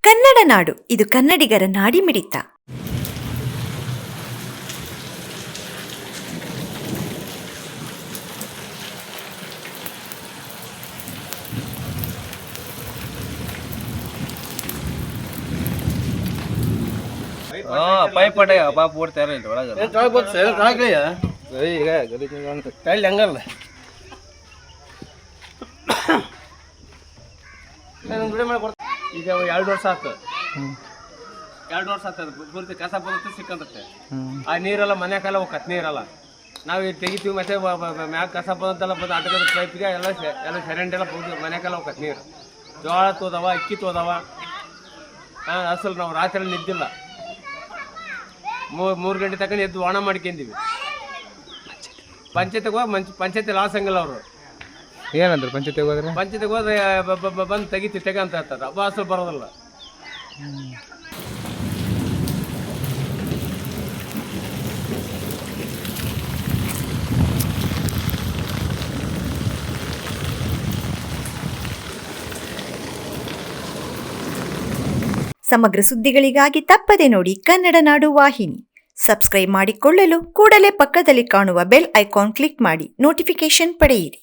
ಕನ್ನಡ ನಾಡು ಇದು ಕನ್ನಡಿಗರ ನಾಡಿಮಿಡಿತ. पाइप पड़ेगा पाप बोर्ड तैयार है थोड़ा जरा ट्राई बहुत सही ट्राई किया सही है गली में जान सकता है लंगर ले ನಾನು ವಿಡಿಯೋ ಮಾಡಿ ಕೊಡ್ತೀನಿ. ಈಗ 2 ವರ್ಷ ಆಯ್ತು 2 ವರ್ಷ ಆಯ್ತು ಪೂರ್ತಿ ಕಸ ಬರುತ್ತೆ ಸಿಕ್ಕಂತತ್ತೆ. ಆ ನೀರೆಲ್ಲ ಮನೆಗೆಲ್ಲ ಹೋಗತ್ತೆ ನೀರೆಲ್ಲ ನಾವು ಇಲ್ಲಿ ತೆಗಿತೀವಿ ಮತ್ತೆ ಮ್ಯಾಗ ಕಸ ಬಂದಂತೆಲ್ಲ ಬಂದು ಆಟದ ಪೈಪಿಗೆ ಎಲ್ಲ ಸೆರೆಂಟ್ ಎಲ್ಲ ಹೋಗಿ ಮನೆಗೆಲ್ಲ ಹೋಗತ್ತೆ ನೀರು. ಜೋಳ ತೋದವ ಅಕ್ಕಿ ತೋದವ ಅಸಲು ನಾವು ರಾತ್ರಿ ನಿದ್ದಿಲ್ಲ 3 ಗಂಟೆ ತನಕ ಎದ್ದು ಒಣ ಮಾಡ್ಕೊಂಡಿವಿ. ಪಂಚಾಯತಿಗೆ ಹೋಗಿ ಪಂಚಾಯತಿ ಲಾಸ್ ಹಂಗಲ್ಲ ಅವರು ಏನಂದ್ರೆ ಪಂಚಾಯತಿಗೆ ಹೋದ್ರೆ ಬಂದು ತೆಗ ಅಂತ ಹೇಳ್ತಾರೆ. ಅಸಲು ಬರೋದಿಲ್ಲ. ಸಮಗ್ರ ಸುದ್ದಿಗಳಿಗಾಗಿ ತಪ್ಪದೆ ನೋಡಿ ಕನ್ನಡ ನಾಡು ವಾಹಿನಿ. ಸಬ್ಸ್ಕ್ರೈಬ್ ಮಾಡಿಕೊಳ್ಳಲು ಕೂಡಲೇ ಪಕ್ಕದಲ್ಲಿ ಕಾಣುವ ಬೆಲ್ ಐಕಾನ್ ಕ್ಲಿಕ್ ಮಾಡಿ ನೋಟಿಫಿಕೇಶನ್ ಪಡೆಯಿರಿ.